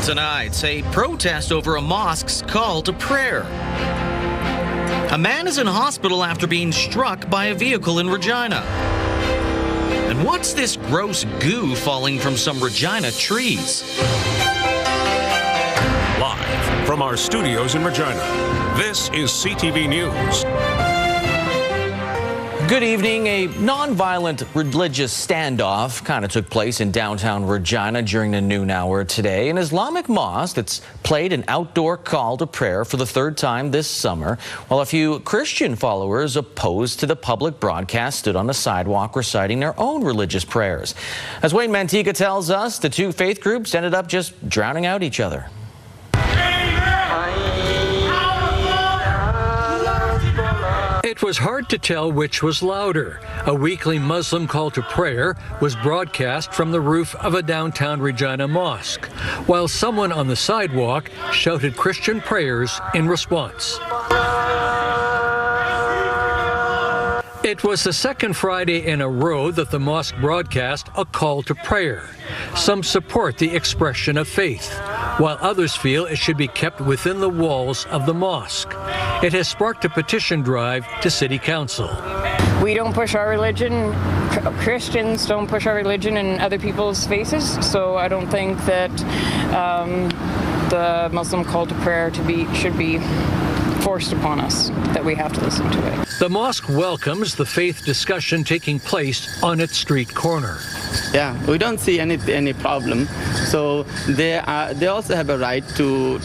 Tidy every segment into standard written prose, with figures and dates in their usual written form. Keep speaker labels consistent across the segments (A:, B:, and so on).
A: Tonight's a protest over a mosque's call to prayer. A man is in hospital after being struck by a vehicle in Regina. And what's this gross goo falling from some Regina trees?
B: Live from our studios in Regina, this is CTV News.
A: Good evening. A non-violent religious standoff kind of took place in downtown Regina during the noon hour today. An Islamic mosque that's played an outdoor call to prayer for the third time this summer, while a few Christian followers opposed to the public broadcast stood on the sidewalk reciting their own religious prayers. As Wayne Mantica tells us, the two faith groups ended up just drowning out each other.
C: It was hard to tell which was louder. A weekly Muslim call to prayer was broadcast from the roof of a downtown Regina mosque, while someone on the sidewalk shouted Christian prayers in response. It was the second Friday in a row that the mosque broadcast a call to prayer. Some support the expression of faith, while others feel it should be kept within the walls of the mosque. It has sparked a petition drive to City Council.
D: We don't push our religion. Christians don't push our religion in other people's faces, so I don't think that the Muslim call to prayer should be forced upon us, that we have to listen to it.
C: The mosque welcomes the faith discussion taking place on its street corner.
E: Yeah, we don't see any problem. So they also have a right to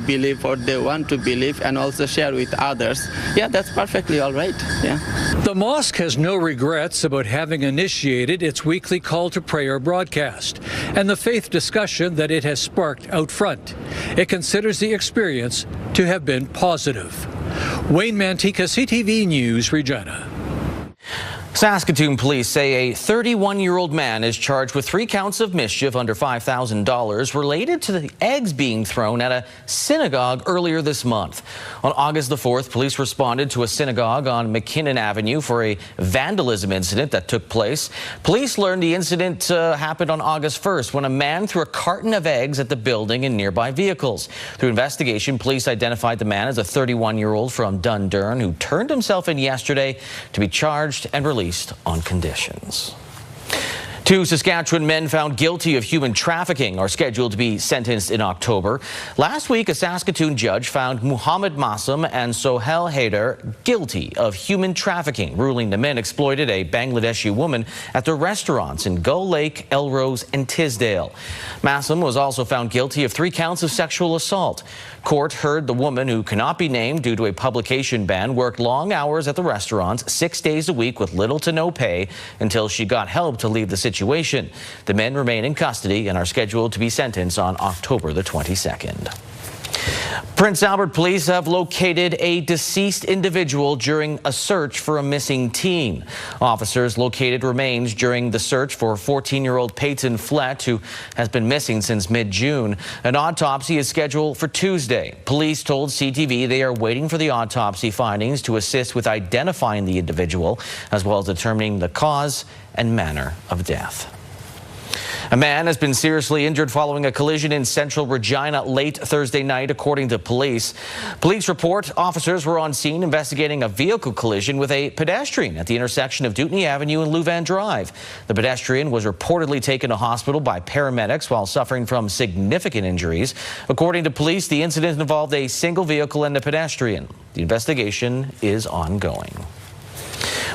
E: believe what they want to believe and also share with others. Yeah, that's perfectly all right. Yeah.
C: The mosque has no regrets about having initiated its weekly call to prayer broadcast and the faith discussion that it has sparked out front. It considers the experience to have been positive. Wayne Mantica, CTV News, Regina.
A: Saskatoon police say a 31-year-old man is charged with 3 counts of mischief under $5,000 related to the eggs being thrown at a synagogue earlier this month. On August the 4th, police responded to a synagogue on McKinnon Avenue for a vandalism incident that took place. Police learned the incident happened on August 1st when a man threw a carton of eggs at the building and nearby vehicles. Through investigation, police identified the man as a 31-year-old from Dundurn who turned himself in yesterday to be charged and released on conditions. 2 Saskatchewan men found guilty of human trafficking are scheduled to be sentenced in October. Last week, a Saskatoon judge found Muhammad Massum and Sohail Haider guilty of human trafficking, ruling the men exploited a Bangladeshi woman at their restaurants in Gull Lake, Elrose, and Tisdale. Massum was also found guilty of 3 counts of sexual assault. Court heard the woman, who cannot be named due to a publication ban, worked long hours at the restaurants 6 days a week with little to no pay until she got help to leave the situation. The men remain in custody and are scheduled to be sentenced on October the 22nd. Prince Albert police have located a deceased individual during a search for a missing teen. Officers located remains during the search for 14-year-old Peyton Flett, who has been missing since mid-June. An autopsy is scheduled for Tuesday. Police told CTV they are waiting for the autopsy findings to assist with identifying the individual, as well as determining the cause and manner of death. A man has been seriously injured following a collision in central Regina late Thursday night, according to police. Police report officers were on scene investigating a vehicle collision with a pedestrian at the intersection of Dutney Avenue and Louvain Drive. The pedestrian was reportedly taken to hospital by paramedics while suffering from significant injuries. According to police, the incident involved a single vehicle and a pedestrian. The investigation is ongoing.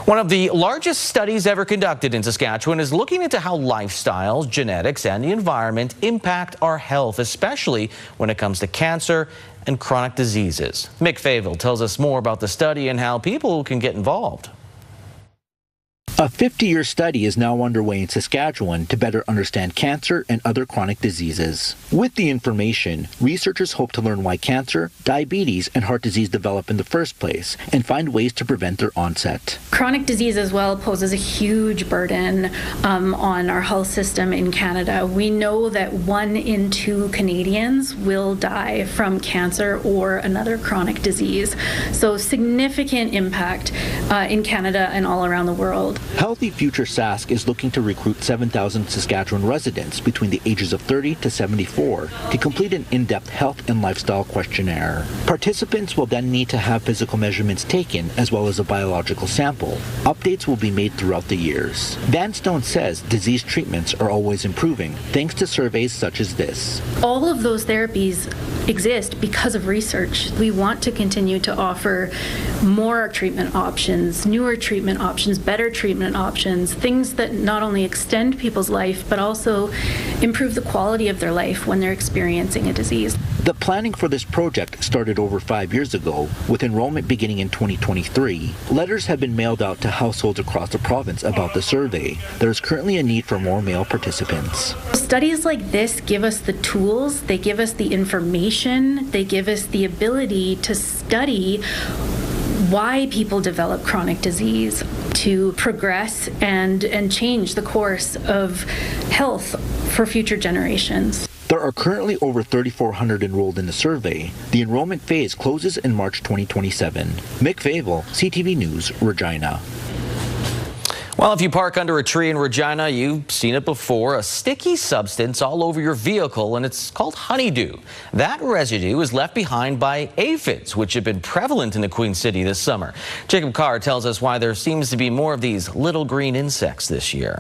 A: One of the largest studies ever conducted in Saskatchewan is looking into how lifestyles, genetics, and the environment impact our health, especially when it comes to cancer and chronic diseases. Mick Faville tells us more about the study and how people can get involved.
F: A 50-year study is now underway in Saskatchewan to better understand cancer and other chronic diseases. With the information, researchers hope to learn why cancer, diabetes, and heart disease develop in the first place and find ways to prevent their onset.
G: Chronic disease as well poses a huge burden on our health system in Canada. We know that 1 in 2 Canadians will die from cancer or another chronic disease. So significant impact in Canada and all around the world.
F: Healthy Future Sask is looking to recruit 7,000 Saskatchewan residents between the ages of 30 to 74 to complete an in-depth health and lifestyle questionnaire. Participants will then need to have physical measurements taken as well as a biological sample. Updates will be made throughout the years. Vanstone says disease treatments are always improving thanks to surveys such as this.
G: All of those therapies exist because of research. We want to continue to offer more treatment options, newer treatment options, better treatment options, things that not only extend people's life but also improve the quality of their life when they're experiencing a disease.
F: The planning for this project started over 5 years ago, with enrollment beginning in 2023. Letters have been mailed out to households across the province about the survey. There is currently a need for more male participants.
G: Studies like this give us the tools, they give us the information, they give us the ability to study why people develop chronic disease, to progress and change the course of health for future generations.
F: There are currently over 3,400 enrolled in the survey. The enrollment phase closes in March 2027. Mick Favel, CTV News, Regina.
A: Well, if you park under a tree in Regina, you've seen it before, a sticky substance all over your vehicle, and it's called honeydew. That residue is left behind by aphids, which have been prevalent in the Queen City this summer. Jacob Carr tells us why there seems to be more of these little green insects this year.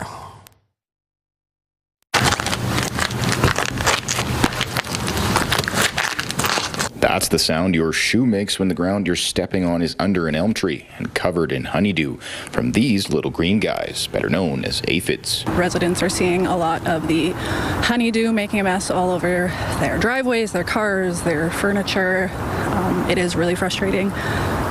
H: That's the sound your shoe makes when the ground you're stepping on is under an elm tree and covered in honeydew from these little green guys, better known as aphids.
I: Residents are seeing a lot of the honeydew making a mess all over their driveways, their cars, their furniture. It is really frustrating.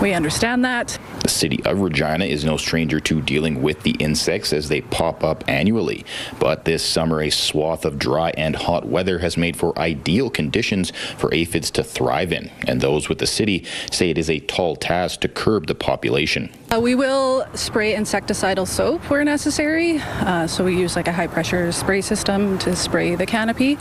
I: We understand that.
H: The city of Regina is no stranger to dealing with the insects as they pop up annually. But this summer, a swath of dry and hot weather has made for ideal conditions for aphids to thrive in. And those with the city say it is a tall task to curb the population.
I: We will spray insecticidal soap where necessary. So we use like a high pressure spray system to spray the canopy.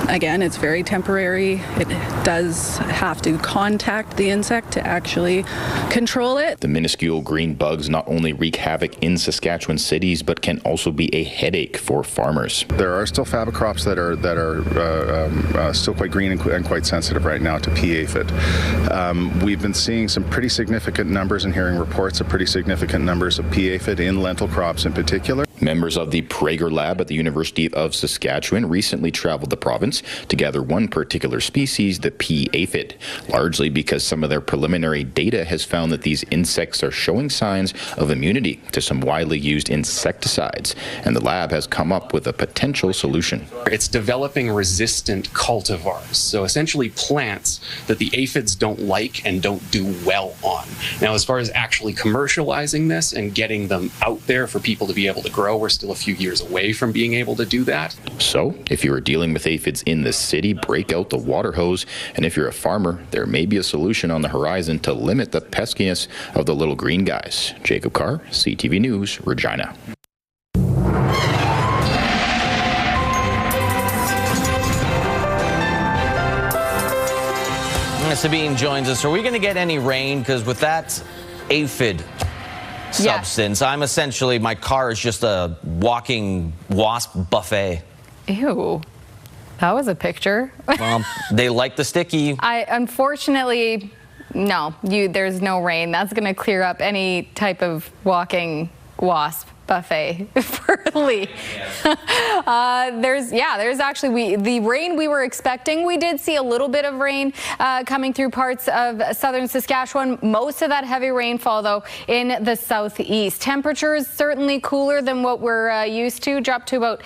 I: Again, it's very temporary. It does have to contact the insect to actually control it.
H: The minuscule green bugs not only wreak havoc in Saskatchewan cities, but can also be a headache for farmers.
J: There are still faba crops that are still quite green and quite sensitive right now to pea aphid. We've been seeing some pretty significant numbers and hearing reports of pretty significant numbers of pea aphid in lentil crops in particular.
H: Members of the Prager Lab at the University of Saskatchewan recently traveled the province to gather one particular species, the pea aphid, largely because some of their preliminary data has found that these insects are showing signs of immunity to some widely used insecticides, and the lab has come up with a potential solution.
K: It's developing resistant cultivars, so essentially plants that the aphids don't like and don't do well on. Now, as far as actually commercializing this and getting them out there for people to be able to grow, we're still a few years away from being able to do that.
H: So, if you are dealing with aphids in the city, break out the water hose, and if you're a farmer, there may be a solution on the horizon to limit the peskiness of the little green guys. Jacob Carr, CTV News, Regina.
A: Sabine joins us. Are we going to get any rain? Because with that aphid substance, I'm essentially, my car is just a walking wasp buffet.
L: Ew. That was a picture.
A: Well, they like the sticky.
L: Unfortunately, no, there's no rain. That's going to clear up any type of walking wasp buffet for Lee. There's actually the rain we were expecting. We did see a little bit of rain coming through parts of southern Saskatchewan. Most of that heavy rainfall, though, in the southeast. Temperatures certainly cooler than what we're used to. Dropped to about,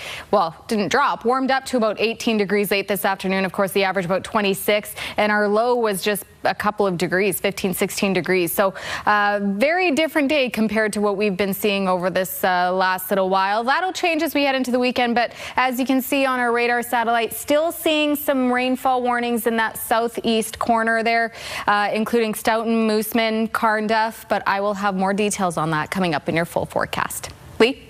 L: warmed up to about 18 degrees late this afternoon. Of course, the average about 26, and our low was just a couple of degrees, 15, 16 degrees. So very different day compared to what we've been seeing over this last little while. That'll change as we head into the weekend, but as you can see on our radar satellite, still seeing some rainfall warnings in that southeast corner there, including Stoughton, Moosomin, Carnduff, but I will have more details on that coming up in your full forecast. Lee?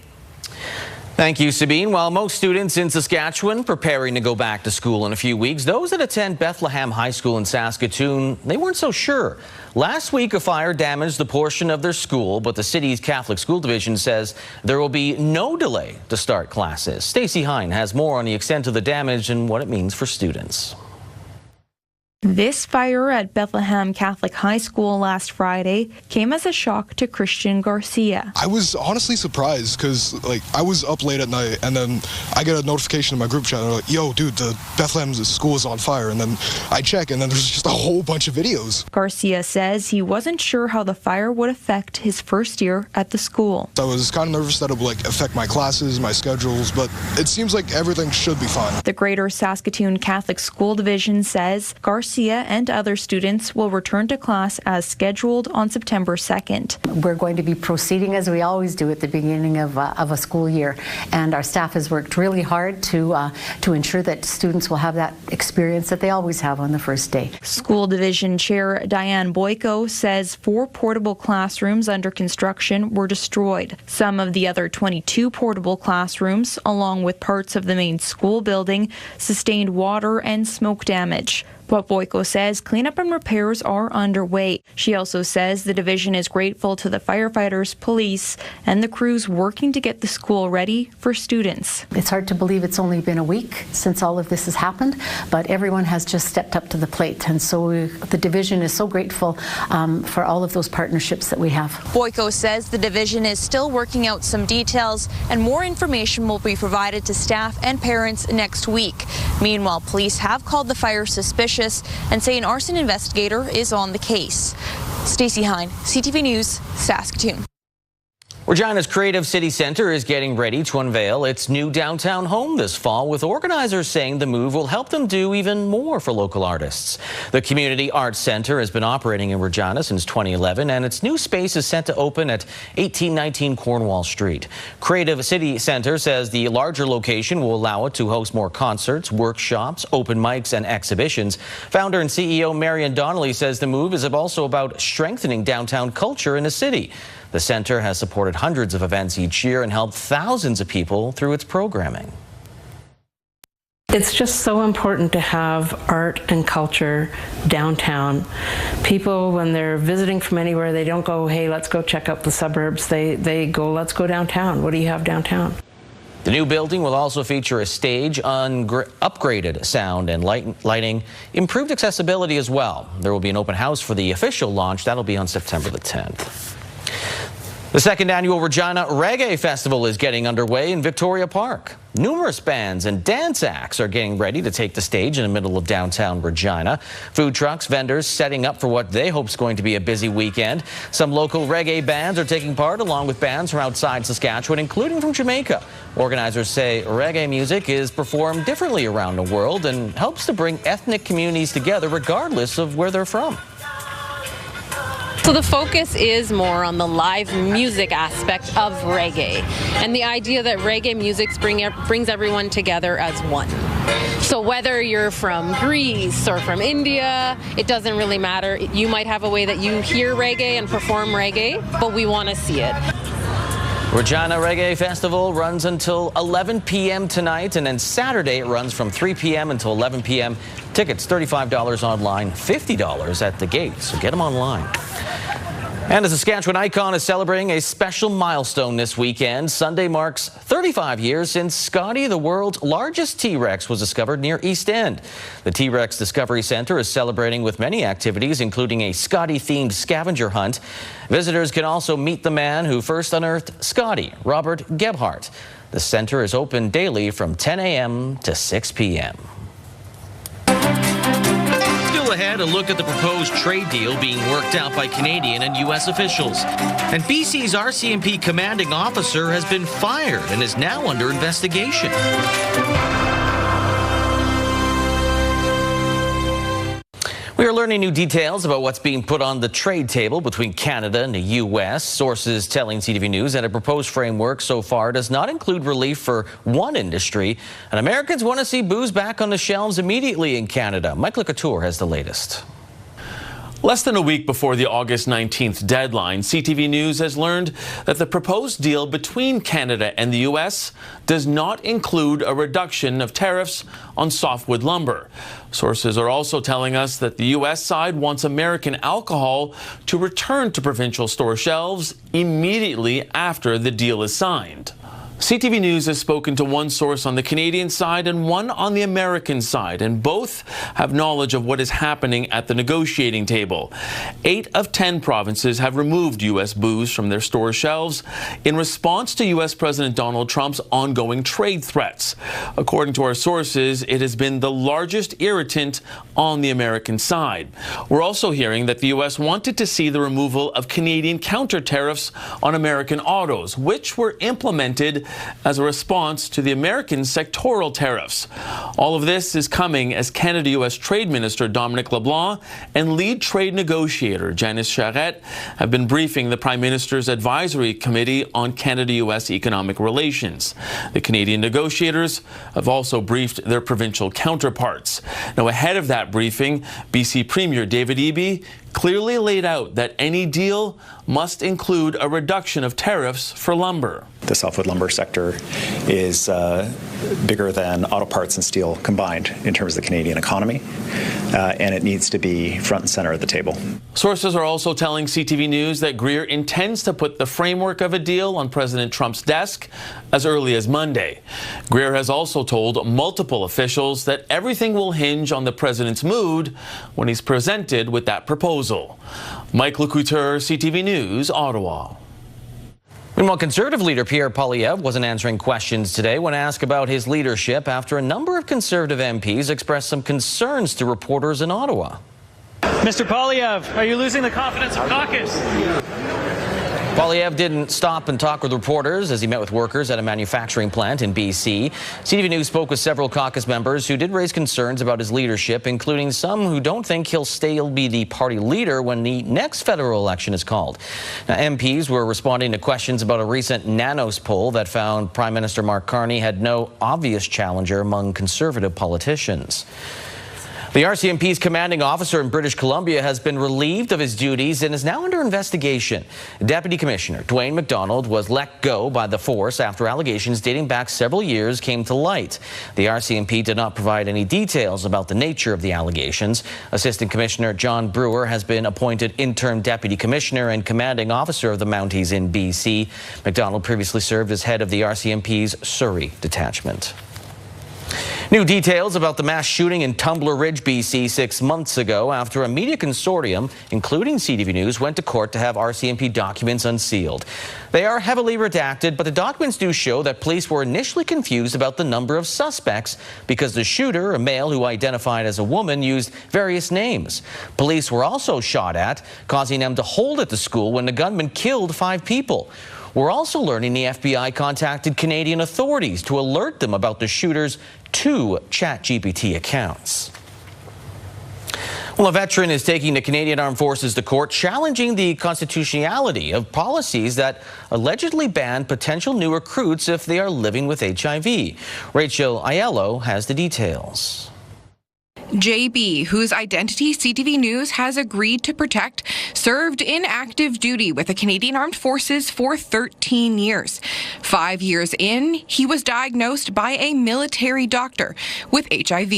A: Thank you, Sabine. While most students in Saskatchewan preparing to go back to school in a few weeks, those that attend Bethlehem High School in Saskatoon, they weren't so sure. Last week, a fire damaged the portion of their school, but the city's Catholic School Division says there will be no delay to start classes. Stacey Hine has more on the extent of the damage and what it means for students.
M: This fire at Bethlehem Catholic High School last Friday came as a shock to Christian Garcia.
N: I was honestly surprised because I was up late at night and then I get a notification in my group chat and they're like, yo dude, the Bethlehem school is on fire, and then I check and then there's just a whole bunch of videos.
M: Garcia says he wasn't sure how the fire would affect his first year at the school.
N: I was kind of nervous that it would affect my classes, my schedules, but it seems like everything should be fine.
M: The Greater Saskatoon Catholic School Division says Garcia and other students will return to class as scheduled on September 2nd.
O: We're going to be proceeding as we always do at the beginning of a school year, and our staff has worked really hard to ensure that students will have that experience that they always have on the first day.
M: School Division Chair Diane Boyko says 4 portable classrooms under construction were destroyed. Some of the other 22 portable classrooms, along with parts of the main school building, sustained water and smoke damage. But Boyko says cleanup and repairs are underway. She also says the division is grateful to the firefighters, police, and the crews working to get the school ready for students.
O: It's hard to believe it's only been a week since all of this has happened, but everyone has just stepped up to the plate, and so the division is so grateful for all of those partnerships that we have.
P: Boyko says the division is still working out some details, and more information will be provided to staff and parents next week. Meanwhile, police have called the fire suspicious and say an arson investigator is on the case. Stacey Hine, CTV News, Saskatoon.
A: Regina's Creative City Centre is getting ready to unveil its new downtown home this fall, with organizers saying the move will help them do even more for local artists. The Community Arts Centre has been operating in Regina since 2011, and its new space is set to open at 1819 Cornwall Street. Creative City Centre says the larger location will allow it to host more concerts, workshops, open mics, and exhibitions. Founder and CEO Marion Donnelly says the move is also about strengthening downtown culture in the city. The centre has supported hundreds of events each year and helped thousands of people through its programming.
Q: It's just so important to have art and culture downtown. People, when they're visiting from anywhere, they don't go, hey, let's go check out the suburbs. They go, let's go downtown. What do you have downtown?
A: The new building will also feature a stage, upgraded sound and lighting, improved accessibility as well. There will be an open house for the official launch. That'll be on September the 10th. The second annual Regina Reggae Festival is getting underway in Victoria Park. Numerous bands and dance acts are getting ready to take the stage in the middle of downtown Regina. Food trucks, vendors setting up for what they hope is going to be a busy weekend. Some local reggae bands are taking part, along with bands from outside Saskatchewan, including from Jamaica. Organizers say reggae music is performed differently around the world and helps to bring ethnic communities together regardless of where they're from.
R: So the focus is more on the live music aspect of reggae, and the idea that reggae music brings everyone together as one. So whether you're from Greece or from India, it doesn't really matter. You might have a way that you hear reggae and perform reggae, but we want to see it.
A: Regina Reggae Festival runs until 11 p.m. tonight, and then Saturday it runs from 3 p.m. until 11 p.m. Tickets $35 online, $50 at the gate, so get them online. And a Saskatchewan icon is celebrating a special milestone this weekend. Sunday marks 35 years since Scotty, the world's largest T-Rex, was discovered near East End. The T-Rex Discovery Centre is celebrating with many activities, including a Scotty-themed scavenger hunt. Visitors can also meet the man who first unearthed Scotty, Robert Gebhardt. The centre is open daily from 10 a.m. to 6 p.m. Ahead, a look at the proposed trade deal being worked out by Canadian and U.S. officials. And BC's RCMP commanding officer has been fired and is now under investigation. We are learning new details about what's being put on the trade table between Canada and the U.S. Sources telling CTV News that a proposed framework so far does not include relief for one industry, and Americans want to see booze back on the shelves immediately in Canada. Mike Couture has the latest.
S: Less than a week before the August 19th deadline, CTV News has learned that the proposed deal between Canada and the U.S. does not include a reduction of tariffs on softwood lumber. Sources are also telling us that the U.S. side wants American alcohol to return to provincial store shelves immediately after the deal is signed. CTV News has spoken to one source on the Canadian side and one on the American side, and both have knowledge of what is happening at the negotiating table. 8 of 10 provinces have removed U.S. booze from their store shelves in response to U.S. President Donald Trump's ongoing trade threats. According to our sources, it has been the largest irritant on the American side. We're also hearing that the U.S. wanted to see the removal of Canadian counter tariffs on American autos, which were implemented as a response to the American sectoral tariffs. All of this is coming as Canada-U.S. Trade Minister Dominic LeBlanc and lead trade negotiator Janice Charette have been briefing the Prime Minister's Advisory Committee on Canada-U.S. economic relations. The Canadian negotiators have also briefed their provincial counterparts. Now, ahead of that briefing, BC Premier David Eby clearly laid out that any deal must include a reduction of tariffs for lumber.
T: The softwood lumber sector is bigger than auto parts and steel combined in terms of the Canadian economy, and it needs to be front and center at the table.
S: Sources are also telling CTV News that Greer intends to put the framework of a deal on President Trump's desk as early as Monday. Greer has also told multiple officials that everything will hinge on the president's mood when he's presented with that proposal. Mike Lecouteur, CTV News, Ottawa.
A: Meanwhile, Conservative leader Pierre Poilievre wasn't answering questions today when asked about his leadership after a number of Conservative MPs expressed some concerns to reporters in Ottawa.
U: Mr. Poilievre, are you losing the confidence of caucus?
A: Poilievre didn't stop and talk with reporters as he met with workers at a manufacturing plant in BC. CTV News spoke with several caucus members who did raise concerns about his leadership, including some who don't think he'll still be the party leader when the next federal election is called. Now, MPs were responding to questions about a recent Nanos poll that found Prime Minister Mark Carney had no obvious challenger among Conservative politicians. The RCMP's commanding officer in British Columbia has been relieved of his duties and is now under investigation. Deputy Commissioner Dwayne McDonald was let go by the force after allegations dating back several years came to light. The RCMP did not provide any details about the nature of the allegations. Assistant Commissioner John Brewer has been appointed interim Deputy Commissioner and commanding officer of the Mounties in BC. McDonald previously served as head of the RCMP's Surrey detachment. New details about the mass shooting in Tumbler Ridge, BC 6 months ago after a media consortium, including CTV News, went to court to have RCMP documents unsealed. They are heavily redacted, but the documents do show that police were initially confused about the number of suspects because the shooter, a male who identified as a woman, used various names. Police were also shot at, causing them to hold at the school when the gunman killed 5 people. We're also learning the FBI contacted Canadian authorities to alert them about the shooter's 2 ChatGPT accounts. Well, a veteran is taking the Canadian Armed Forces to court, challenging the constitutionality of policies that allegedly ban potential new recruits if they are living with HIV. Rachel Aiello has the details.
V: JB, whose identity CTV News has agreed to protect, served in active duty with the Canadian Armed Forces for 13 years. 5 years in, he was diagnosed by a military doctor with HIV.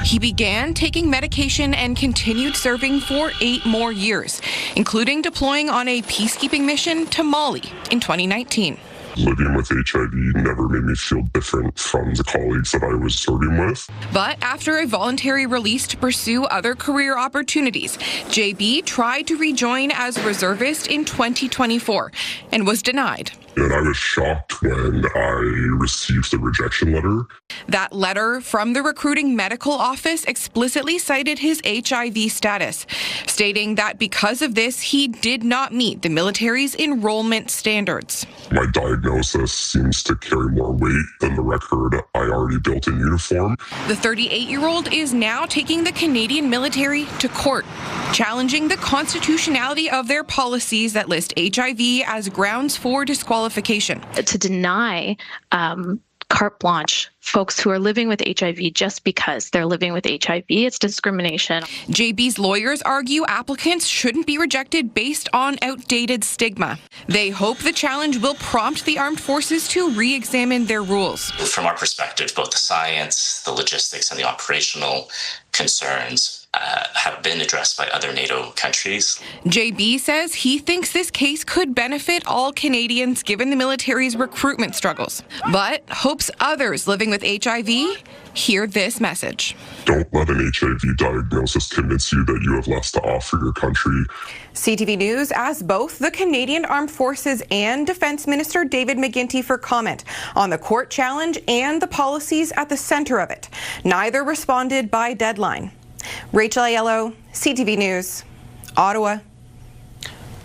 V: He began taking medication and continued serving for 8 more years, including deploying on a peacekeeping mission to Mali in 2019.
W: Living with HIV never made me feel different from the colleagues that I was serving with.
V: But after a voluntary release to pursue other career opportunities, JB tried to rejoin as a reservist in 2024 and was denied.
W: And I was shocked when I received the rejection letter.
V: That letter from the recruiting medical office explicitly cited his HIV status, stating that because of this, he did not meet the military's enrollment standards.
W: My diagnosis seems to carry more weight than the record I already built in uniform.
V: The 38-year-old is now taking the Canadian military to court, challenging the constitutionality of their policies that list HIV as grounds for disqualification.
X: To deny
B: carte blanche folks who are living with HIV just because they're living with HIV. It's discrimination.
V: JB's lawyers argue applicants shouldn't be rejected based on outdated stigma. They hope the challenge will prompt the armed forces to re-examine their rules.
D: From our perspective, both the science, the logistics, and the operational concerns have been addressed by other NATO countries.
V: JB says he thinks this case could benefit all Canadians given the military's recruitment struggles, but hopes others living with HIV hear this message.
W: Don't let an HIV diagnosis convince you that you have less to offer your country.
V: CTV News asked both the Canadian Armed Forces and Defence Minister David McGuinty for comment on the court challenge and the policies at the centre of it. Neither responded by deadline. Rachel Aiello, CTV News, Ottawa.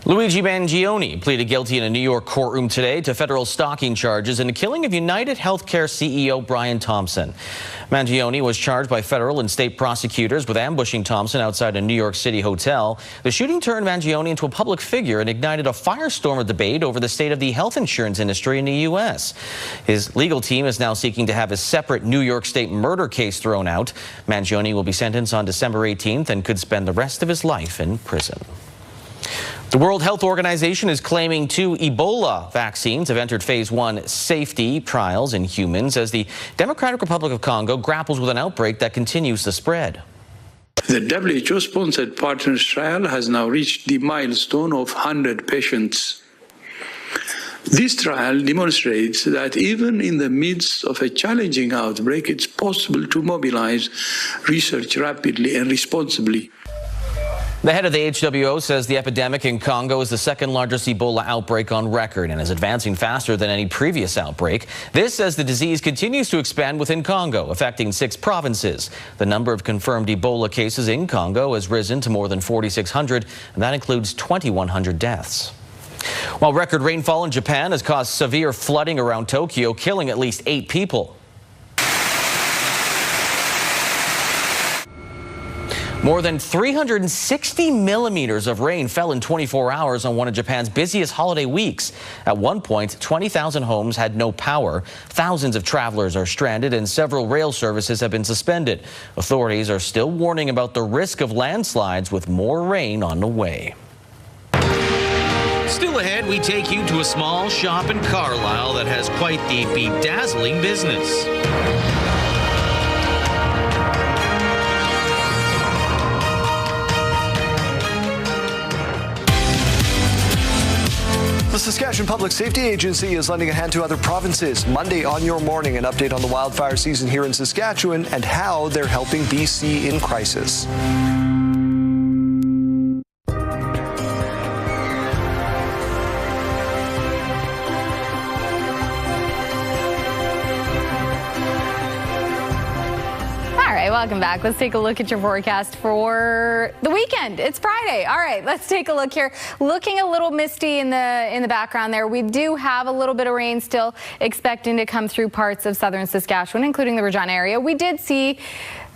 A: Luigi Mangione pleaded guilty in a New York courtroom today to federal stalking charges in the killing of United Healthcare CEO Brian Thompson. Mangione was charged by federal and state prosecutors with ambushing Thompson outside a New York City hotel. The shooting turned Mangione into a public figure and ignited a firestorm of debate over the state of the health insurance industry in the U.S. His legal team is now seeking to have a separate New York State murder case thrown out. Mangione will be sentenced on December 18th and could spend the rest of his life in prison. The World Health Organization is claiming 2 Ebola vaccines have entered phase 1 safety trials in humans as the Democratic Republic of Congo grapples with an outbreak that continues to spread.
E: The WHO-sponsored Partners trial has now reached the milestone of 100 patients. This trial demonstrates that even in the midst of a challenging outbreak, it's possible to mobilize research rapidly and responsibly.
A: The head of the HWO says the epidemic in Congo is the second largest Ebola outbreak on record and is advancing faster than any previous outbreak. This as the disease continues to expand within Congo, affecting 6 provinces. The number of confirmed Ebola cases in Congo has risen to more than 4,600, and that includes 2,100 deaths. While record rainfall in Japan has caused severe flooding around Tokyo, killing at least 8 people. More than 360 millimeters of rain fell in 24 hours on one of Japan's busiest holiday weeks. At one point, 20,000 homes had no power. Thousands of travelers are stranded and several rail services have been suspended. Authorities are still warning about the risk of landslides with more rain on the way.
X: Still ahead, we take you to a small shop in Carlisle that has quite the bedazzling business.
Y: The Saskatchewan Public Safety Agency is lending a hand to other provinces. Monday on Your Morning, an update on the wildfire season here in Saskatchewan and how they're helping BC in crisis.
L: Welcome back. Let's take a look at your forecast for the weekend. It's Friday. All right, let's take a look here. Looking a little misty in the background there. We do have a little bit of rain still expecting to come through parts of southern Saskatchewan, including the Regina area. We did see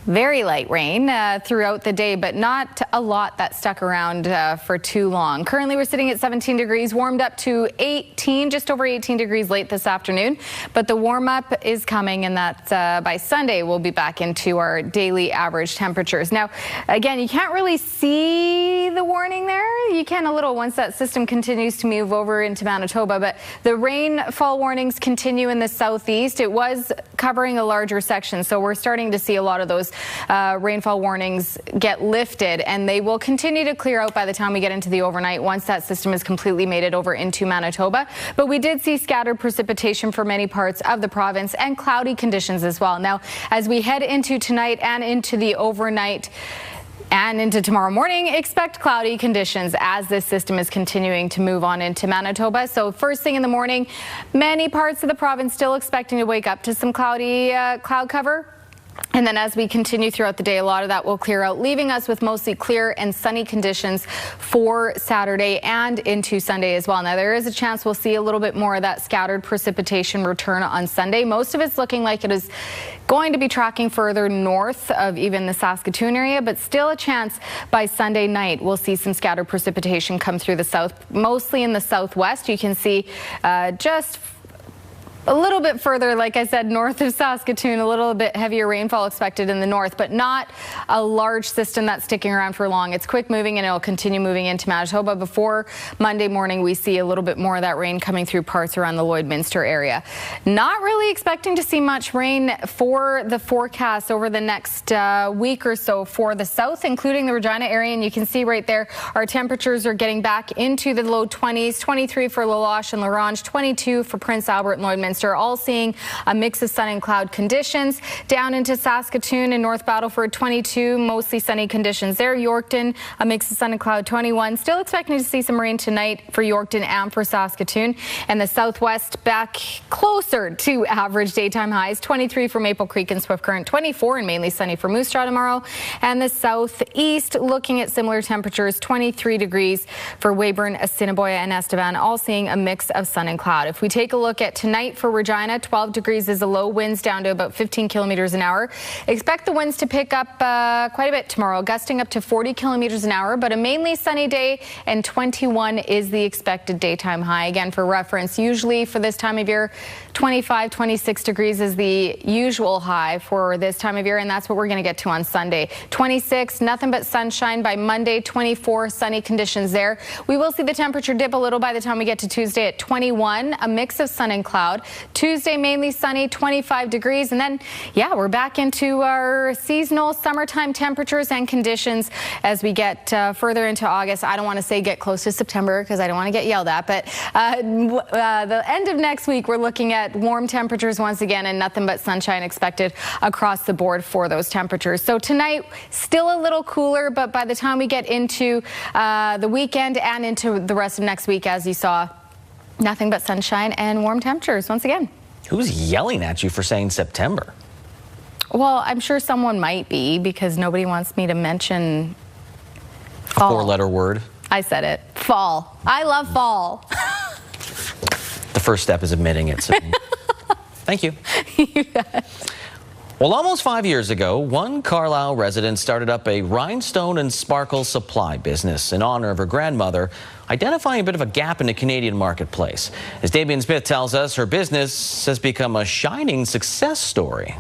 L: very light rain throughout the day, but not a lot that stuck around for too long. Currently, we're sitting at 17 degrees, warmed up to 18, just over 18 degrees late this afternoon. But the warm up is coming, and that by Sunday, we'll be back into our daily average temperatures. Now, again, you can't really see the warning there. You can a little once that system continues to move over into Manitoba, but the rainfall warnings continue in the southeast. It was covering a larger section, so we're starting to see a lot of those rainfall warnings get lifted, and they will continue to clear out by the time we get into the overnight once that system has completely made it over into Manitoba. But we did see scattered precipitation for many parts of the province and cloudy conditions as well. Now, as we head into tonight and into the overnight and into tomorrow morning, expect cloudy conditions as this system is continuing to move on into Manitoba. So first thing in the morning, many parts of the province still expecting to wake up to some cloudy cloud cover. And then as we continue throughout the day, a lot of that will clear out, leaving us with mostly clear and sunny conditions for Saturday and into Sunday as well. Now, there is a chance we'll see a little bit more of that scattered precipitation return on Sunday. Most of it's looking like it is going to be tracking further north of even the Saskatoon area, but still a chance by Sunday night we'll see some scattered precipitation come through the south, mostly in the southwest. You can see just A little bit further, like I said, north of Saskatoon, a little bit heavier rainfall expected in the north, but not a large system that's sticking around for long. It's quick moving and it'll continue moving into Manitoba. Before Monday morning, we see a little bit more of that rain coming through parts around the Lloydminster area. Not really expecting to see much rain for the forecast over the next week or so for the south, including the Regina area. And you can see right there, our temperatures are getting back into the low 20s, 23 for La Loche and La Ronge, 22 for Prince Albert and Lloydminster. All seeing a mix of sun and cloud conditions. Down into Saskatoon and North Battleford, 22, mostly sunny conditions there. Yorkton, a mix of sun and cloud, 21. Still expecting to see some rain tonight for Yorkton and for Saskatoon. And the southwest back closer to average daytime highs, 23 for Maple Creek and Swift Current, 24 and mainly sunny for Moose Jaw tomorrow. And the southeast looking at similar temperatures, 23 degrees for Weyburn, Assiniboia and Estevan, all seeing a mix of sun and cloud. If we take a look at tonight for Regina, 12 degrees is the low, winds down to about 15 kilometers an hour. Expect the winds to pick up quite a bit tomorrow, gusting up to 40 kilometers an hour, but a mainly sunny day, and 21 is the expected daytime high. Again, for reference, usually for this time of year, 25, 26 degrees is the usual high for this time of year, and that's what we're going to get to on Sunday. 26, nothing but sunshine by Monday, 24, sunny conditions there. We will see the temperature dip a little by the time we get to Tuesday at 21, a mix of sun and cloud. Tuesday, mainly sunny, 25 degrees. And then, yeah, we're back into our seasonal summertime temperatures and conditions as we get further into August. I don't want to say get close to September because I don't want to get yelled at. But the end of next week, we're looking at warm temperatures once again and nothing but sunshine expected across the board for those temperatures. So tonight, still a little cooler, but by the time we get into the weekend and into the rest of next week, as you saw, nothing but sunshine and warm temperatures once again.
A: Who's yelling at you for saying September?
L: Well, I'm sure someone might be because nobody wants me to mention fall.
A: A four-letter word.
L: I said it. Fall. I love fall.
A: The first step is admitting it. So. Thank you.
L: You bet.
A: Well, almost 5 years ago, one Carlisle resident started up a rhinestone and sparkle supply business in honor of her grandmother, identifying a bit of a gap in the Canadian marketplace. As Damien Smith tells us, her business has become a shining success story.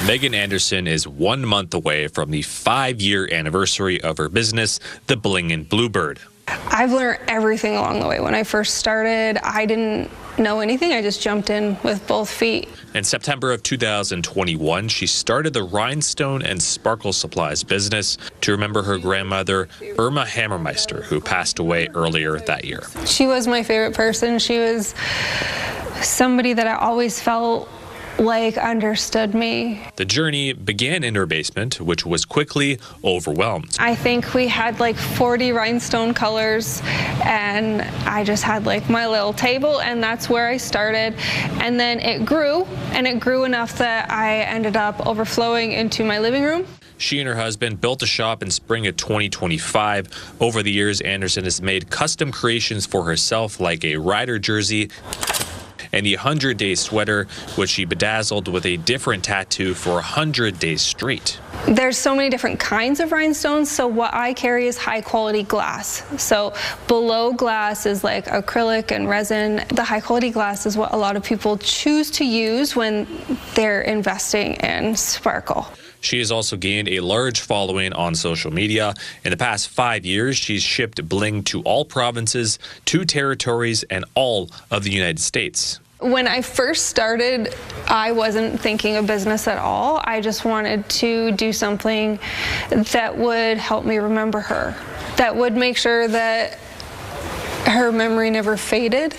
C: Megan Anderson is 1 month away from the 5-year anniversary of her business, the Bling and Bluebird.
F: I've learned everything along the way. When I first started, I didn't know anything. I just jumped in with both feet.
C: In September of 2021, she started the Rhinestone and Sparkle Supplies business to remember her grandmother, Irma Hammermeister, who passed away earlier that year.
F: She was my favorite person. She was somebody that I always felt like understood me.
C: The journey began in her basement, which was quickly overwhelmed.
F: I think we had like 40 rhinestone colors, and I just had like my little table, and that's where I started. And then it grew, and it grew enough that I ended up overflowing into my living room.
C: She and her husband built a shop in spring of 2025. Over the years, Anderson has made custom creations for herself, like a rider jersey and the 100-day sweater, which she bedazzled with a different tattoo for 100 days straight.
F: There's so many different kinds of rhinestones, so what I carry is high quality glass. So below glass is like acrylic and resin. The high quality glass is what a lot of people choose to use when they're investing in sparkle.
C: She has also gained a large following on social media. In the past 5 years, she's shipped bling to all provinces, 2 territories, and all of the United States.
F: When I first started, I wasn't thinking of business at all. I just wanted to do something that would help me remember her, that would make sure that her memory never faded.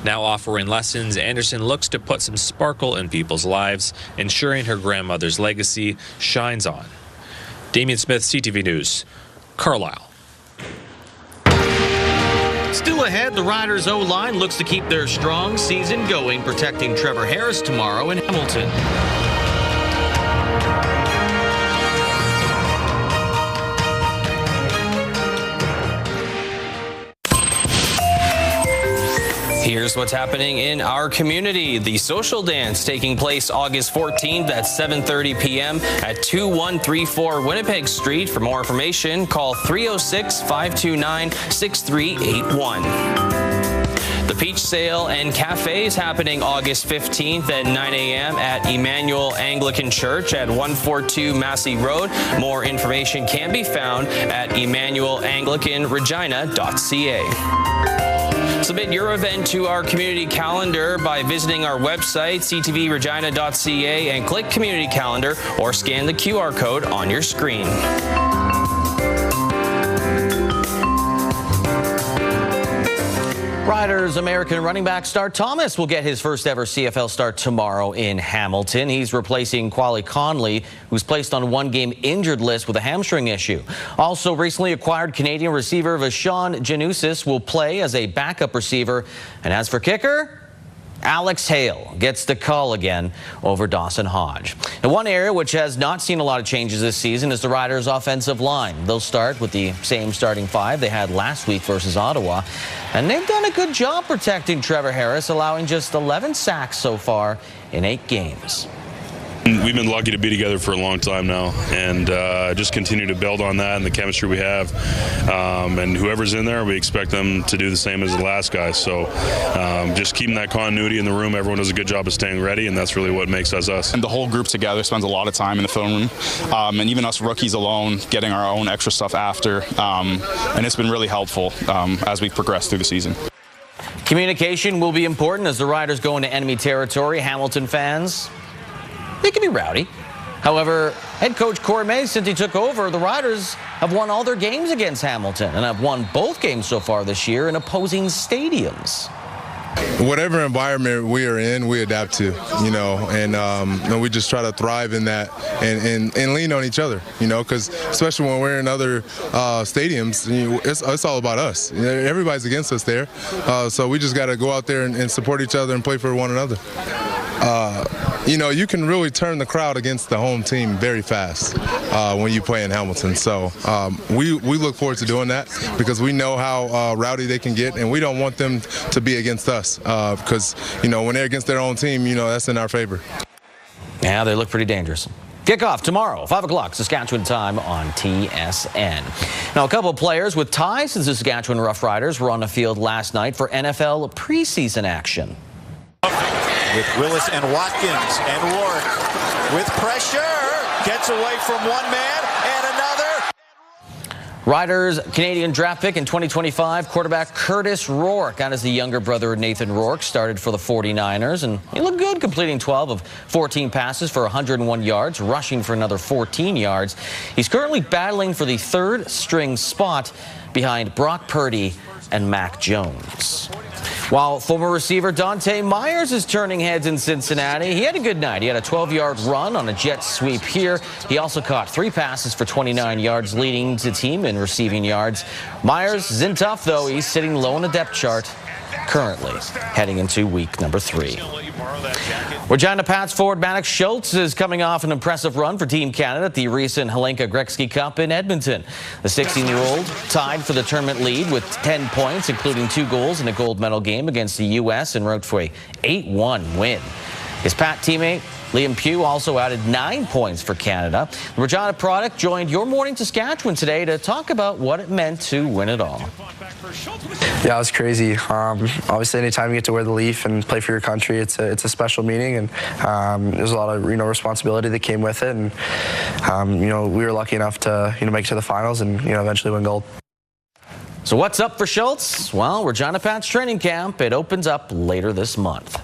C: Now offering lessons, Anderson looks to put some sparkle in people's lives, ensuring her grandmother's legacy shines on. Damien Smith, CTV News, Carlisle.
X: Still ahead, the Riders' O-line looks to keep their strong season going, protecting Trevor Harris tomorrow in Hamilton.
G: Here's Here's what's happening in our community. The social dance taking place August 14th at 7:30 p.m. at 2134 Winnipeg Street. For more information, call 306-529-6381. The Peach Sale and Cafe is happening August 15th at 9 a.m. at Emmanuel Anglican Church at 142 Massey Road. More information can be found at emmanuelanglicanregina.ca. Submit your event to our community calendar by visiting our website, ctvregina.ca, and click Community Calendar or scan the QR code on your screen.
A: Riders American running back Star Thomas will get his first ever CFL start tomorrow in Hamilton. He's replacing Quali Conley, who's placed on one-game injured list with a hamstring issue. Also recently acquired Canadian receiver Vashon Janusis will play as a backup receiver. And as for kicker, Alex Hale gets the call again over Dawson Hodge. And one area which has not seen a lot of changes this season is the Riders' offensive line. They'll start with the same starting five they had last week versus Ottawa. And they've done a good job protecting Trevor Harris, allowing just 11 sacks so far in 8 games.
H: We've been lucky to be together for a long time now, and just continue to build on that and the chemistry we have. And whoever's in there, we expect them to do the same as the last guy. So just keeping that continuity in the room. Everyone does a good job of staying ready, and that's really what makes us us.
I: And the whole group together spends a lot of time in the film room, and even us rookies alone, getting our own extra stuff after. And it's been really helpful as we progress through the season.
A: Communication will be important as the Riders go into enemy territory. Hamilton fans, they can be rowdy. However, head coach Corey May, since he took over, the Riders have won all their games against Hamilton and have won both games so far this year in opposing stadiums.
J: Whatever environment we are in, we adapt to, and we just try to thrive in that and lean on each other, because especially when we're in other stadiums, it's all about us. Everybody's against us there, so we just got to go out there and support each other and play for one another. You can really turn the crowd against the home team very fast when you play in Hamilton. So we look forward to doing that because we know how rowdy they can get, and we don't want them to be against us because, when they're against their own team, that's in our favor.
A: Yeah, they look pretty dangerous. Kickoff tomorrow, 5 o'clock Saskatchewan time on TSN. Now, a couple of players with ties to the Saskatchewan Roughriders were on the field last night for NFL preseason action.
K: With Willis and Watkins and Rourke with pressure, gets away from one man and another.
A: Riders Canadian draft pick in 2025, quarterback Curtis Rourke, out as the younger brother of Nathan Rourke, started for the 49ers, and he looked good, completing 12 of 14 passes for 101 yards, rushing for another 14 yards. He's currently battling for the third string spot behind Brock Purdy and Mac Jones. While former receiver Dante Myers is turning heads in Cincinnati, he had a good night. He had a 12-yard run on a jet sweep here. He also caught 3 passes for 29 yards, leading the team in receiving yards. Myers is in tough, though. He's sitting low on the depth chart currently, heading into week number 3. Regina Pats forward Maddox Schultz is coming off an impressive run for Team Canada at the recent Helenka Gretzky Cup in Edmonton. The 16-year-old tied for the tournament lead with 10 points, including 2 goals in a gold medal game against the U.S. and wrote for a 8-1 win. His Pat teammate Liam Pugh also added 9 points for Canada. The Regina product joined Your Morning Saskatchewan today to talk about what it meant to win it all.
Z: Yeah, it was crazy. Obviously, anytime you get to wear the leaf and play for your country, it's a special meaning, and there's a lot of responsibility that came with it. And we were lucky enough to make it to the finals and eventually win gold.
A: So what's up for Schultz? Well, Regina Pats training camp, it opens up later this month.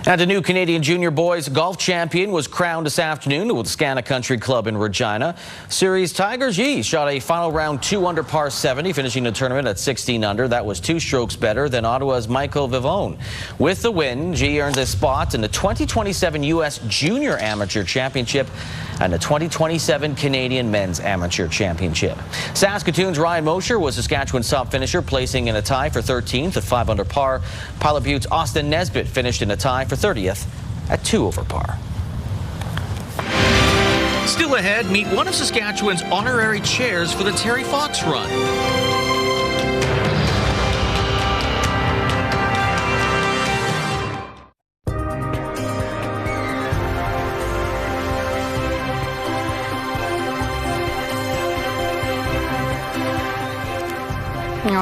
A: And a new Canadian Junior Boys Golf Champion was crowned this afternoon with Scana Country Club in Regina. Series Tiger G shot a final round 2 under par 70, finishing the tournament at 16 under. That was 2 strokes better than Ottawa's Michael Vivone. With the win, G earns a spot in the 2027 U.S. Junior Amateur Championship and the 2027 Canadian Men's Amateur Championship. Saskatoon's Ryan Mosher was Saskatchewan's top finisher, placing in a tie for 13th at 5 under par. Pilot Butte's Austin Nesbitt finished in a tie for 30th at 2 over par.
X: Still ahead, meet one of Saskatchewan's honorary chairs for the Terry Fox Run.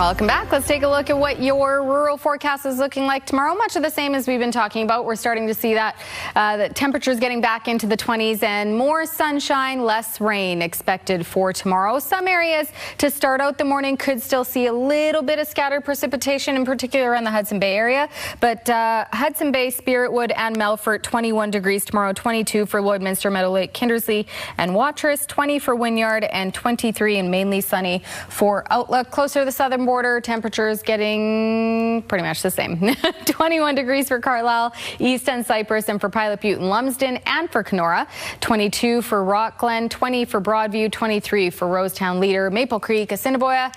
L: Welcome back. Let's take a look at what your rural forecast is looking like tomorrow. Much of the same as we've been talking about. We're starting to see that the temperatures getting back into the 20s and more sunshine, less rain expected for tomorrow. Some areas to start out the morning could still see a little bit of scattered precipitation, in particular around the Hudson Bay area. But Hudson Bay, Spiritwood and Melfort, 21 degrees tomorrow, 22 for Lloydminster, Meadow Lake, Kindersley and Watrous, 20 for Wynyard and 23 and mainly sunny for Outlook. Closer to the southern border, temperatures getting pretty much the same. 21 degrees for Carlisle, East End, Cypress, and for Pilot Butte and Lumsden, and for Kenora. 22 for Rockglen, 20 for Broadview, 23 for Rosetown, Leader, Maple Creek, Assiniboia,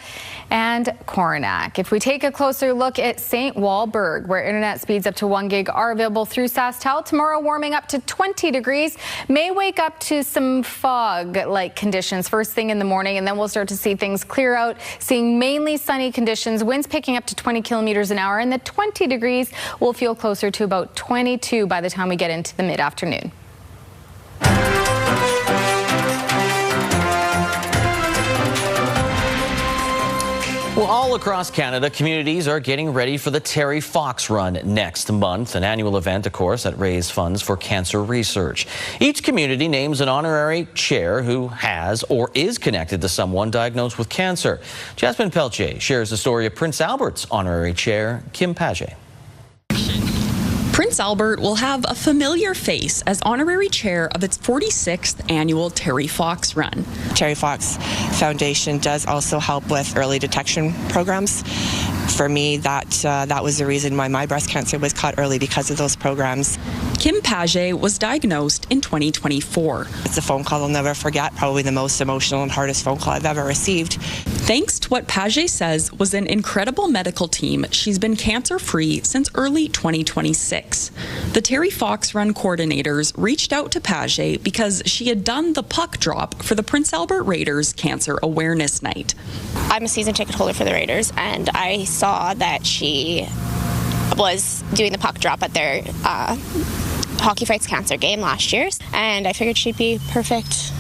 L: and Coronach. If we take a closer look at St. Walburg, where internet speeds up to 1 gig are available through SaskTel, tomorrow warming up to 20 degrees. May wake up to some fog-like conditions first thing in the morning, and then we'll start to see things clear out, seeing mainly sunny conditions, winds picking up to 20 kilometers an hour, and the 20 degrees will feel closer to about 22 by the time we get into the mid-afternoon.
A: Well, all across Canada, communities are getting ready for the Terry Fox Run next month, an annual event, of course, that raises funds for cancer research. Each community names an honorary chair who has or is connected to someone diagnosed with cancer. Jasmine Pelche shares the story of Prince Albert's honorary chair, Kim Paget.
M: Prince Albert will have a familiar face as honorary chair of its 46th annual Terry Fox Run.
N: Terry Fox Foundation does also help with early detection programs. For me, that was the reason why my breast cancer was caught early, because of those programs.
M: Kim Paget was diagnosed in 2024.
N: It's a phone call I'll never forget, probably the most emotional and hardest phone call I've ever received.
M: Thanks to what Paget says was an incredible medical team, she's been cancer-free since early 2026. The Terry Fox Run coordinators reached out to Paget because she had done the puck drop for the Prince Albert Raiders Cancer Awareness Night.
O: I'm a season ticket holder for the Raiders, and I saw that she was doing the puck drop at their Hockey Fights Cancer game last year, and I figured she'd be perfect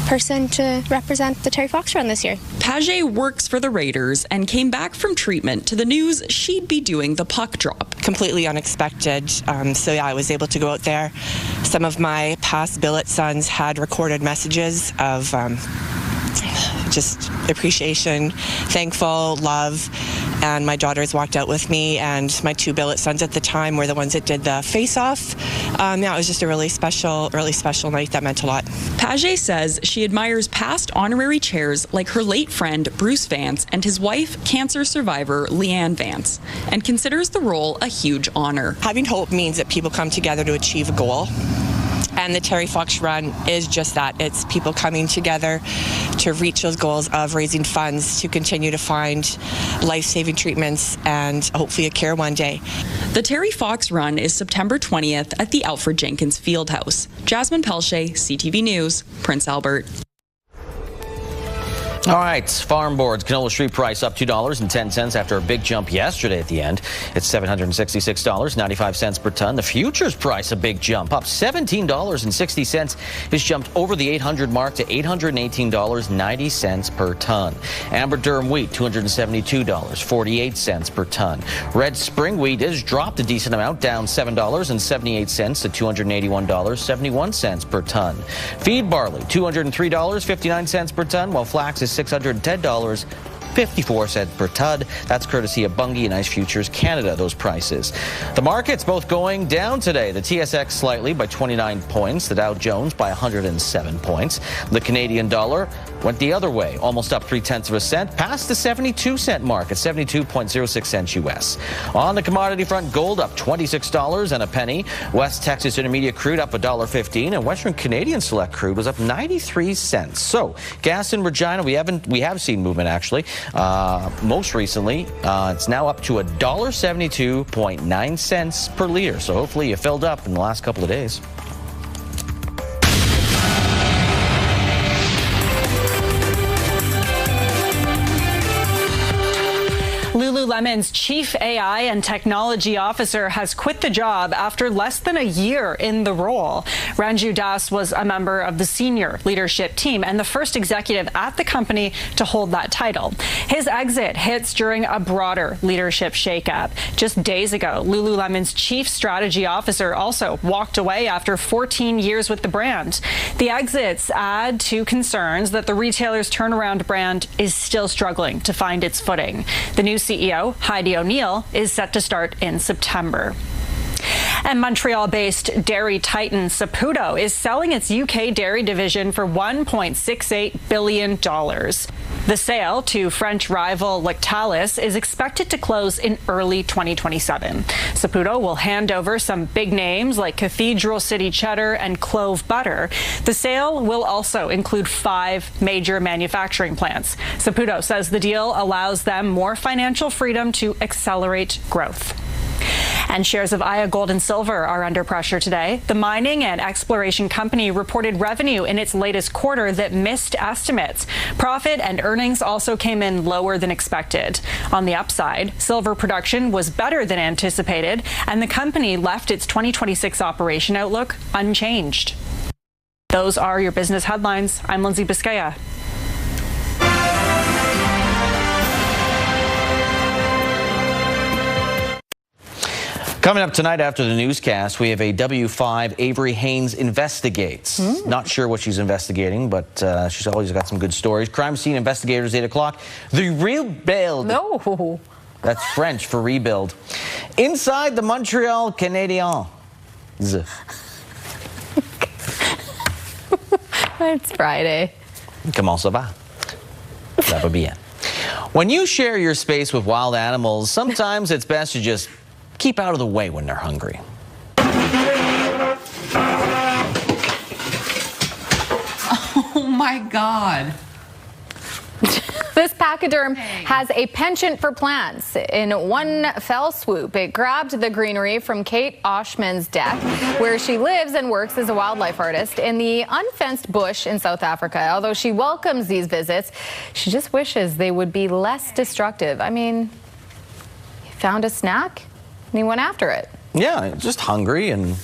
O: person to represent the Terry Fox Run this year.
M: Paget works for the Raiders and came back from treatment to the news she'd be doing the puck drop.
N: Completely unexpected. So yeah, I was able to go out there. Some of my past billet sons had recorded messages of just appreciation, thankful, love, and my daughters walked out with me, and my two billet sons at the time were the ones that did the face-off. Yeah, it was just a really special night that meant a lot.
M: Paget says she admires past honorary chairs like her late friend Bruce Vance and his wife, cancer survivor Leanne Vance, and considers the role a huge honor.
N: Having hope means that people come together to achieve a goal. And the Terry Fox Run is just that. It's people coming together to reach those goals of raising funds to continue to find life-saving treatments and hopefully a cure one day.
M: The Terry Fox Run is September 20th at the Alfred Jenkins Fieldhouse. Jasmine Pelche, CTV News, Prince Albert.
A: All right, farm boards, canola street price up $2.10 after a big jump yesterday at the end. It's $766.95 per ton. The futures price, a big jump, up $17.60. It's jumped over the 800 mark to $818.90 per ton. Amber durum wheat, $272.48 per ton. Red spring wheat has dropped a decent amount, down $7.78 to $281.71 per ton. Feed barley, $203.59 per ton, while flax is $610.54 per ton. That's courtesy of Bunge and Ice Futures Canada, those prices. The markets both going down today. The TSX slightly by 29 points. The Dow Jones by 107 points. The Canadian dollar went the other way, almost up 0.3 cents, past the 72-cent mark at 72.06 cents U.S. On the commodity front, gold up $26 and a penny. West Texas Intermediate crude up $1.15, and Western Canadian Select crude was up 93 cents. So, gas in Regina, we have seen movement actually. Most recently, it's now up to $1.72.9 cents per liter. So hopefully you filled up in the last couple of days.
P: Lululemon's chief AI and technology officer has quit the job after less than a year in the role. Ranju Das was a member of the senior leadership team and the first executive at the company to hold that title. His exit hits during a broader leadership shakeup. Just days ago, Lululemon's chief strategy officer also walked away after 14 years with the brand. The exits add to concerns that the retailer's turnaround brand is still struggling to find its footing. The new CEO, Heidi O'Neill, is set to start in September. And Montreal-based dairy titan Saputo is selling its UK dairy division for $1.68 billion. The sale to French rival Lactalis is expected to close in early 2027. Saputo will hand over some big names like Cathedral City Cheddar and Clove Butter. The sale will also include 5 major manufacturing plants. Saputo says the deal allows them more financial freedom to accelerate growth. And shares of Aya Gold and Silver are under pressure today. The mining and exploration company reported revenue in its latest quarter that missed estimates. Profit and earnings also came in lower than expected. On the upside, silver production was better than anticipated, and the company left its 2026 operation outlook unchanged. Those are your business headlines. I'm Lindsay Biscaya.
A: Coming up tonight after the newscast, we have a W5 Avery Haynes investigates. Not sure what she's investigating, but she's always got some good stories. Crime scene investigators, 8 o'clock. The rebuild.
L: No.
A: That's French for rebuild. Inside the Montreal Canadiens.
L: It's Friday.
A: Comment ça va? Ça va bien. When you share your space with wild animals, sometimes it's best to just keep out of the way when they're hungry.
Q: Oh my God.
L: This pachyderm has a penchant for plants. In one fell swoop, it grabbed the greenery from Kate Oshman's deck, where she lives and works as a wildlife artist in the unfenced bush in South Africa. Although she welcomes these visits, she just wishes they would be less destructive. I mean, he found a snack and he went after it.
A: Yeah, just hungry and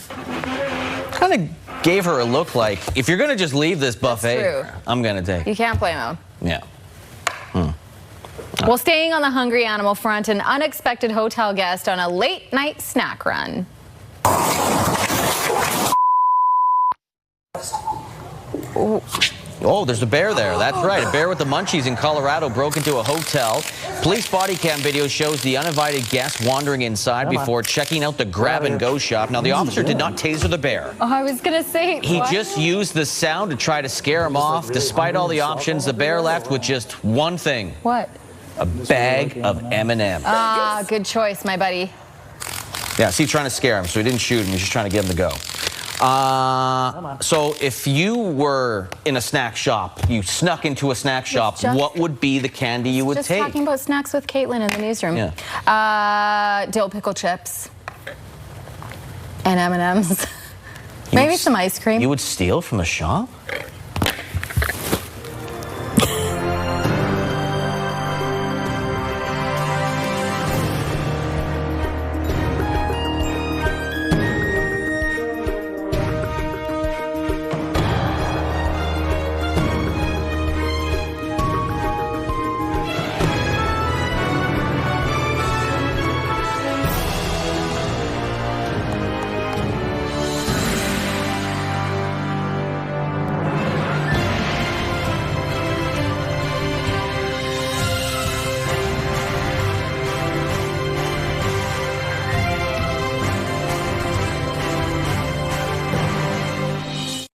A: kind of gave her a look like, if you're going to just leave this buffet, I'm going to take it.
L: You can't blame him.
A: Yeah.
L: Well, staying on the hungry animal front, an unexpected hotel guest on a late-night snack run.
A: Oh, there's a bear there. That's right. A bear with the munchies in Colorado broke into a hotel. Police body cam video shows the uninvited guest wandering inside before checking out the grab-and-go shop. Now, the officer did not taser the bear.
L: Oh, I was going to say,
A: He just used the sound to try to scare him off. Despite all the options, the bear left with just one thing.
L: What?
A: A bag of M&Ms.
L: Ah, good choice, my buddy.
A: Yeah, see, trying to scare him, so he didn't shoot him. He's just trying to get him to go. So if you were in a snack shop, you snuck into a snack shop, what would be the candy you would take?
L: Just talking about snacks with Caitlin in the newsroom. Yeah. Dill pickle chips and M&Ms. Maybe some ice cream.
A: You would steal from the shop?